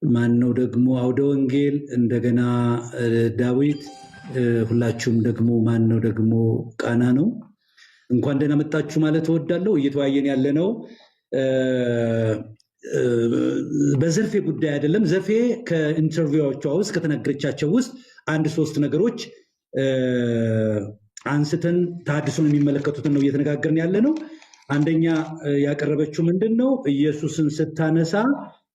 ማን ነው ደግሞ አውደ ወንጌል እንደገና ዳዊት ሁላችሁም ደግሞ ማን ነው ደግሞ ቃና ነው። እንኳን ደህና መጣችሁ ማለት እወዳለሁ። እየተወያየን ያለነው በዘርፌ ጉዳይ አይደለም። ዘርፌ ከኢንተርቪዎቿ ውስጥ ከተነገረቻቸው ውስጥ አንድ ሶስት ነገሮች አንስተን ተሐድሶን የሚመለከቱትን ነው እየተነጋገርን ያለነው። አንደኛ ያቀረበችው ምንድነው? ኢየሱስን ስታነሳ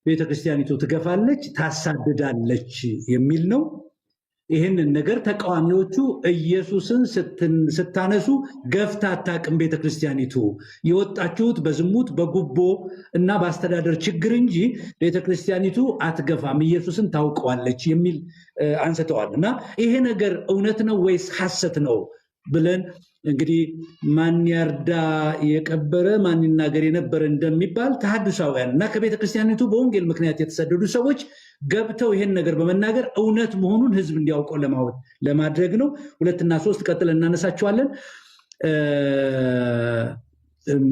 ቤተክርስቲያኒቱ ትገፋለች፣ ታሳድዳለች የሚል ነው። ይህንን ነገር ተቃዋሚዎቹ ኢየሱስን ስታነሱ ገፍታ አታውቅም ቤተክርስቲያኒቱ፣ የወጣችሁት በዝሙት በጉቦ እና በአስተዳደር ችግር እንጂ ቤተክርስቲያኒቱ አትገፋም፣ ኢየሱስን ታውቀዋለች የሚል አንስተዋል። እና ይሄ ነገር እውነት ነው ወይስ ሐሰት ነው ብለን እንግዲህ ማን ያርዳ የቀበረ ማን ይናገር የነበረ እንደሚባል ተሐድሳውያን እና ከቤተ ክርስቲያኒቱ በወንጌል ምክንያት የተሰደዱ ሰዎች ገብተው ይሄን ነገር በመናገር እውነት መሆኑን ህዝብ እንዲያውቀው ለማድረግ ነው። 2 እና 3 ቀጥለን እናነሳቸዋለን።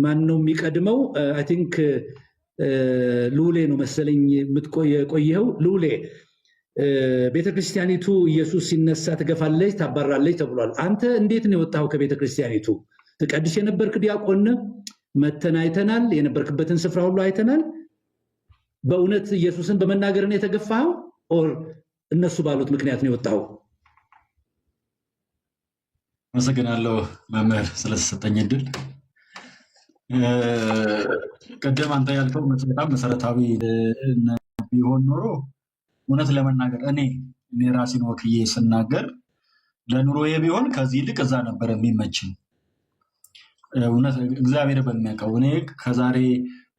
ማን ነው የሚቀድመው? አይ ቲንክ ሉሌ ነው መሰለኝ የቆየው። ሉሌ ቤተክርስቲያኒቱ ኢየሱስ ሲነሳ ትገፋለች፣ ታባራለች ተብሏል። አንተ እንዴት ነው የወጣው ከቤተክርስቲያኒቱ? ትቀድስ የነበርክ ዲያቆን መተን አይተናል። የነበርክበትን ስፍራ ሁሉ አይተናል። በእውነት ኢየሱስን በመናገር ነው የተገፋው ኦር እነሱ ባሉት ምክንያት ነው የወጣው? አመሰግናለሁ መምህር ስለተሰጠኝ እድል። ቀደም አንተ ያልከው በጣም መሰረታዊ ቢሆን ኖሮ እውነት ለመናገር እኔ ራሴን ወክዬ ስናገር ለኑሮዬ ቢሆን ከዚህ ይልቅ እዛ ነበር የሚመችኝ። እውነት እግዚአብሔር በሚያውቀው እኔ ከዛሬ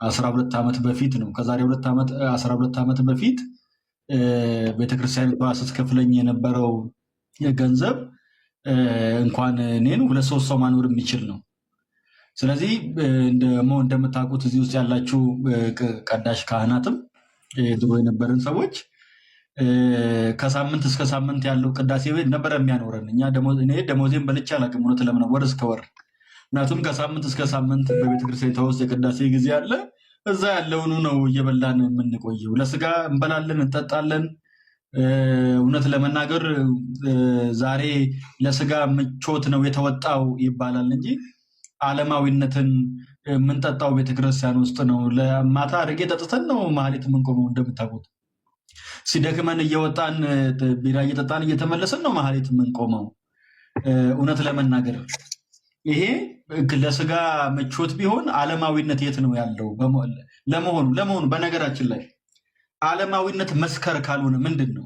12 ዓመት በፊት ነው ከዛሬ 12 ዓመት በፊት ቤተክርስቲያኒቷ ስትከፍለኝ የነበረው ገንዘብ እንኳን እኔን 2-3 ሰው ማኖር የሚችል ነው። ስለዚህ እንደምታውቁት እዚህ ውስጥ ያላችሁ ቀዳሽ ካህናትም ድሮ የነበርን ሰዎች ከሳምንት እስከ ሳምንት ያለው ቅዳሴ ቤት ነበር የሚያኖረን። እኔ ደሞዜን በልቼ አላውቅም እውነት ለምን ወር እስከ ወር። ምክንያቱም ከሳምንት እስከ ሳምንት በቤተክርስቲያን ተወስደ የቅዳሴ ጊዜ አለ። እዛ ያለውኑ ነው እየበላን የምንቆየው። ለስጋ እንበላለን እንጠጣለን። እውነት ለመናገር ዛሬ ለስጋ ምቾት ነው የተወጣው ይባላል እንጂ ዓለማዊነትን የምንጠጣው ቤተክርስቲያን ውስጥ ነው። ለማታ አድርጌ ጠጥተን ነው ማህሌት የምንቆመው። እንደምታውቁት ሲደክመን እየወጣን ቢራ እየጠጣን እየተመለሰን ነው ማህሌት የምንቆመው። እውነት ለመናገር ይሄ ለስጋ ምቾት ቢሆን ዓለማዊነት የት ነው ያለው? ለመሆኑ በነገራችን ላይ ዓለማዊነት መስከር ካልሆነ ምንድን ነው?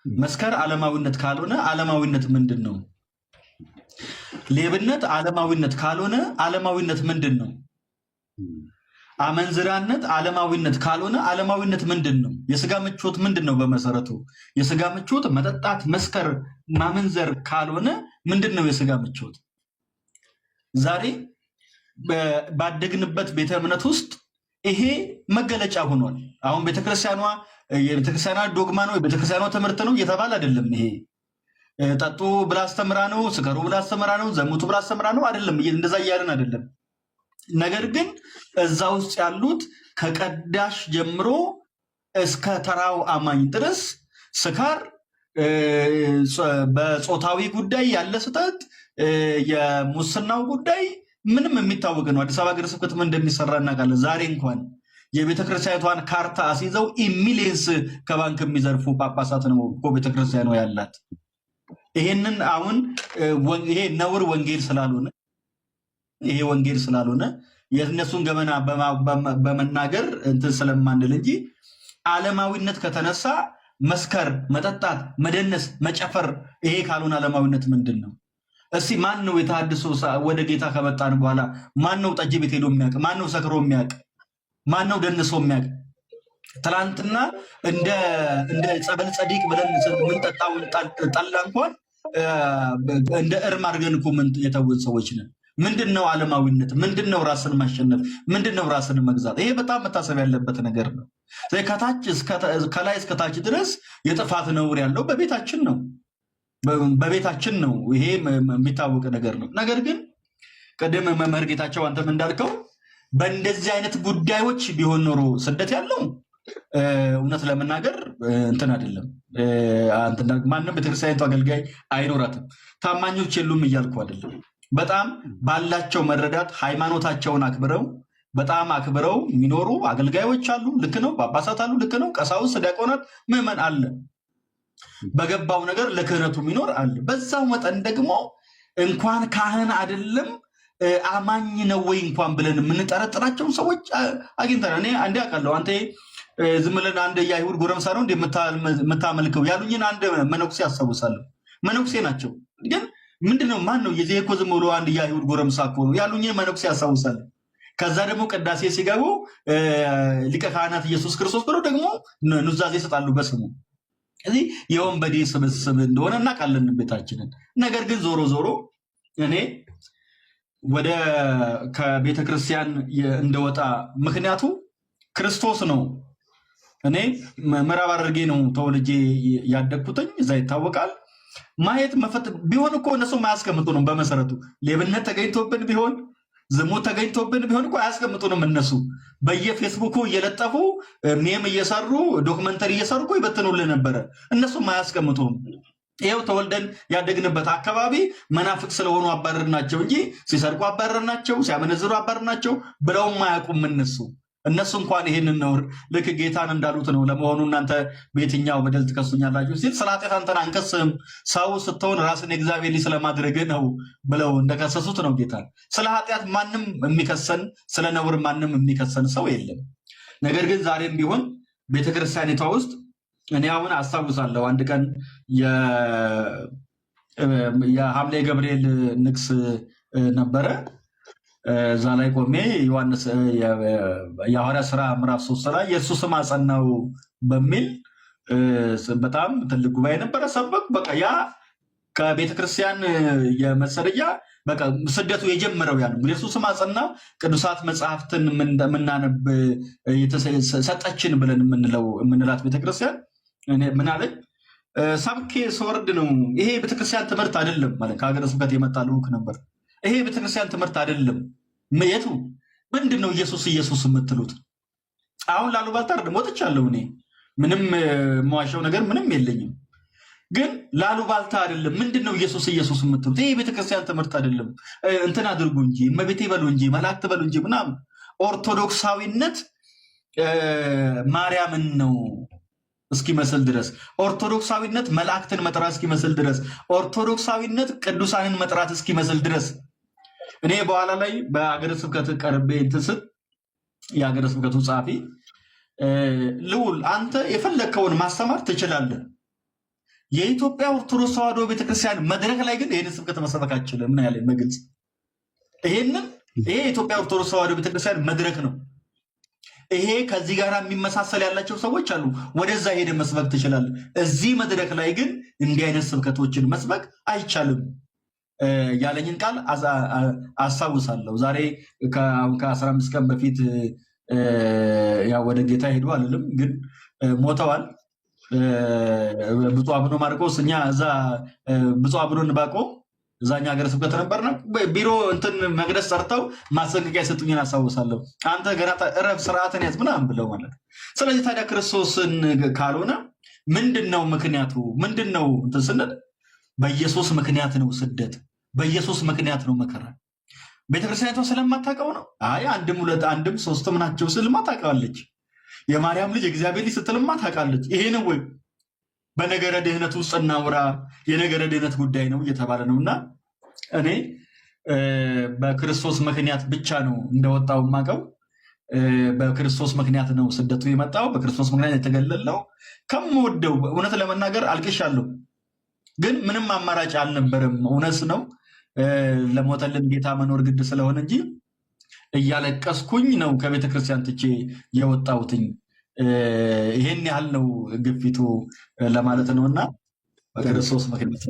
መስከር ዓለማዊነት ካልሆነ ዓለማዊነት ምንድን ነው? ሌብነት ዓለማዊነት ካልሆነ ዓለማዊነት ምንድን ነው? አመንዝራነት ዓለማዊነት ካልሆነ ዓለማዊነት ምንድን ነው? የስጋ ምቾት ምንድን ነው? በመሰረቱ የስጋ ምቾት መጠጣት፣ መስከር፣ ማመንዘር ካልሆነ ምንድን ነው የስጋ ምቾት? ዛሬ ባደግንበት ቤተ እምነት ውስጥ ይሄ መገለጫ ሆኗል። አሁን የቤተክርስቲያኗ ዶግማ ነው፣ የቤተክርስቲያኗ ትምህርት ነው እየተባለ አይደለም። ይሄ ጠጡ ብላ አስተምራ ነው፣ ስከሩ ብላ አስተምራ ነው፣ ዘሙቱ ብላ አስተምራ ነው አይደለም። እንደዛ እያለን አይደለም። ነገር ግን እዛ ውስጥ ያሉት ከቀዳሽ ጀምሮ እስከ ተራው አማኝ ድረስ ስካር፣ በጾታዊ ጉዳይ ያለ ስህተት፣ የሙስናው ጉዳይ ምንም የሚታወቅ ነው። አዲስ አበባ ሀገረ ስብከት ምን እንደሚሰራ እናውቃለን። ዛሬ እንኳን የቤተክርስቲያኗን ካርታ አስይዘው ኢሚሊየንስ ከባንክ የሚዘርፉ ጳጳሳት ነው እኮ ቤተክርስቲያኗ ያላት። ይሄንን አሁን ይሄ ነውር ወንጌል ስላልሆነ ይሄ ወንጌል ስላልሆነ የእነሱን ገመና በመናገር እንትን ስለማንል እንጂ ዓለማዊነት ከተነሳ መስከር፣ መጠጣት፣ መደነስ፣ መጨፈር ይሄ ካልሆነ ዓለማዊነት ምንድን ነው? እስቲ ማን ነው የተሐድሶ ወደ ጌታ ከመጣን በኋላ ማን ነው ጠጅ ቤት ሄዶ የሚያውቅ? ማን ነው ሰክሮ የሚያውቅ? ማን ነው ደንሶ የሚያውቅ? ትላንትና እንደ ጸበል ጸዲቅ ብለን የምንጠጣውን ጠላ እንኳን እንደ እርም አድርገን እኮ የተውን ሰዎች ነን። ምንድን ነው ዓለማዊነት? ምንድን ነው ራስን ማሸነፍ? ምንድን ነው ራስን መግዛት? ይሄ በጣም መታሰብ ያለበት ነገር ነው። ከላይ እስከታች ድረስ የጥፋት ነውር ያለው በቤታችን ነው። ይሄ የሚታወቅ ነገር ነው። ነገር ግን ቅድም መምህር ጌታቸው አንተም እንዳልከው በእንደዚህ አይነት ጉዳዮች ቢሆን ኖሮ ስደት ያለው እውነት ለመናገር እንትን አይደለም። ማንም ቤተክርስቲያኒቱ አገልጋይ አይኖራትም። ታማኞች የሉም እያልኩ አይደለም። በጣም ባላቸው መረዳት ሃይማኖታቸውን አክብረው በጣም አክብረው የሚኖሩ አገልጋዮች አሉ። ልክ ነው። ጳጳሳት አሉ። ልክ ነው። ቀሳውስት፣ ዲያቆናት፣ ምዕመን አለ። በገባው ነገር ለክህነቱ የሚኖር አለ። በዛው መጠን ደግሞ እንኳን ካህን አይደለም አማኝ ነው ወይ እንኳን ብለን የምንጠረጥራቸውን ሰዎች አግኝተናል። እኔ አንዴ አውቃለሁ። አንተ ዝም ብለን አንድ የአይሁድ ጎረምሳ ነው የምታመልከው ያሉኝን አንድ መነኩሴ ያስታውሳለሁ። መነኩሴ ናቸው ግን ምንድነው ማን ነው የዚህ እኮ ዝም ብሎ አንድ የአይሁድ ጎረምሳ እኮ ነው ያሉኝን መነኩሴ ያስታውሳለሁ። ከዛ ደግሞ ቅዳሴ ሲገቡ ሊቀ ካህናት ኢየሱስ ክርስቶስ ብለው ደግሞ ኑዛዜ ይሰጣሉ በስሙ። እዚህ የወንበዴ ስብስብ እንደሆነ እናውቃለን ቤታችንን። ነገር ግን ዞሮ ዞሮ እኔ ወደ ከቤተ ክርስቲያን እንደወጣ ምክንያቱ ክርስቶስ ነው። እኔ ምዕራብ ሐረርጌ ነው ተወልጄ ያደግኩትኝ፣ እዛ ይታወቃል። ማየት መፈት ቢሆን እኮ እነሱ አያስቀምጡንም። በመሰረቱ ሌብነት ተገኝቶብን ቢሆን ዝሙት ተገኝቶብን ቢሆን እኮ አያስቀምጡንም። እነሱ በየፌስቡኩ እየለጠፉ ሜም እየሰሩ ዶክመንተሪ እየሰሩ እኮ ይበትኑልን ነበረ። እነሱም አያስቀምጡም። ይኸው ተወልደን ያደግንበት አካባቢ መናፍቅ ስለሆኑ አባረርናቸው እንጂ ሲሰርቁ አባረርናቸው፣ ሲያመነዝሩ አባረርናቸው ብለውም አያውቁም። እነሱ እንኳን ይሄንን ነውር ልክ ጌታን እንዳሉት ነው። ለመሆኑ እናንተ በየትኛው በደል ትከሱኛላችሁ ሲል ስለ ኃጢአት አንተን አንከስም፣ ሰው ስትሆን ራስን የእግዚአብሔር ልጅ ስለማድረግ ነው ብለው እንደከሰሱት ነው ጌታን። ስለ ኃጢአት ማንም የሚከሰን፣ ስለ ነውር ማንም የሚከሰን ሰው የለም። ነገር ግን ዛሬም ቢሆን ቤተክርስቲያኒቷ ውስጥ እኔ አሁን አስታውሳለሁ አንድ ቀን የሐምሌ ገብርኤል ንግስ ነበረ። እዛ ላይ ቆሜ ዮሐንስ የሐዋርያት ሥራ ምዕራፍ 3 ላይ የእሱ ስም አጸናው በሚል በጣም ትልቅ ጉባኤ ነበረ። ሰበክ በቃ ያ ከቤተክርስቲያን የመሰረያ በቃ ስደቱ የጀመረው ያ ነው። የእሱ ስም አጸና ቅዱሳት መጽሐፍትን የምናነብ ሰጠችን ብለን የምንላት ቤተክርስቲያን ምን አለኝ? ሰብኬ ስወርድ ነው ይሄ ቤተክርስቲያን ትምህርት አይደለም ማለት ከሀገረ ስብከት የመጣ ልዑክ ነበር። ይሄ ቤተክርስቲያን ትምህርት አይደለም። የቱ ምንድን ነው ኢየሱስ ኢየሱስ የምትሉት? አሁን ላሉባልታ አይደለም ወጥቻለሁ። እኔ ምንም የማዋሸው ነገር ምንም የለኝም። ግን ላሉባልታ አይደለም። ምንድን ነው ኢየሱስ ኢየሱስ የምትሉት? ይሄ ቤተክርስቲያን ትምህርት አይደለም። እንትን አድርጉ እንጂ እመቤቴ በሉ እንጂ መላእክት በሉ እንጂ ምናምን። ኦርቶዶክሳዊነት ማርያምን ነው እስኪመስል ድረስ፣ ኦርቶዶክሳዊነት መላእክትን መጥራት እስኪመስል ድረስ፣ ኦርቶዶክሳዊነት ቅዱሳንን መጥራት እስኪመስል ድረስ እኔ በኋላ ላይ በሀገረ ስብከት ቀርቤ እንትን ስል የሀገረ ስብከቱ ጸሐፊ ልዑል አንተ የፈለግከውን ማስተማር ትችላለህ፣ የኢትዮጵያ ኦርቶዶክስ ተዋሕዶ ቤተክርስቲያን መድረክ ላይ ግን ይህን ስብከት መሰበክ አችልም ምን ያለ በግልጽ ይሄ የኢትዮጵያ ኦርቶዶክስ ተዋሕዶ ቤተክርስቲያን መድረክ ነው። ይሄ ከዚህ ጋር የሚመሳሰል ያላቸው ሰዎች አሉ። ወደዛ ሄደ መስበክ ትችላለህ። እዚህ መድረክ ላይ ግን እንዲህ አይነት ስብከቶችን መስበክ አይቻልም ያለኝን ቃል አስታውሳለሁ። ዛሬ ከ15 ቀን በፊት ወደ ጌታ ሄዱ አልልም፣ ግን ሞተዋል። ብፁዕ አቡነ ማርቆስ እኛ እዛ ብፁዕ አቡነ ዕንባቆም እዛኛ ሀገረ ስብከት ነበርና ቢሮ እንትን መቅደስ ሰርተው ማስጠንቀቂያ የሰጡኝን አስታውሳለሁ። አንተ ገና እረፍ ስርዓትን ያዝ ምናምን ብለው ማለት ነው። ስለዚህ ታዲያ ክርስቶስን ካልሆነ ምንድን ነው ምክንያቱ? ምንድን ነው እንትን ስንል በኢየሱስ ምክንያት ነው ስደት፣ በኢየሱስ ምክንያት ነው መከራ። ቤተክርስቲያኒቷ ስለማታውቀው ነው። አይ አንድም ሁለት አንድም ሶስትም ናቸው ስልማ ታውቃለች። የማርያም ልጅ የእግዚአብሔር ልጅ ስትልማ ታውቃለች። ይሄ ነው ወይ በነገረ ድህነት ውስጥ እናውራ፣ የነገረ ድህነት ጉዳይ ነው እየተባለ ነው። እና እኔ በክርስቶስ ምክንያት ብቻ ነው እንደወጣው የማውቀው። በክርስቶስ ምክንያት ነው ስደቱ የመጣው፣ በክርስቶስ ምክንያት የተገለለው። ከምወደው እውነት ለመናገር አልቅሻለሁ፣ ግን ምንም አማራጭ አልነበረም። እውነት ነው ለሞተልን ጌታ መኖር ግድ ስለሆነ እንጂ እያለቀስኩኝ ነው ከቤተክርስቲያን ትቼ የወጣሁትኝ። ይሄን ያህል ነው ግፊቱ ለማለት ነውና በክርስቶስ ምክንያት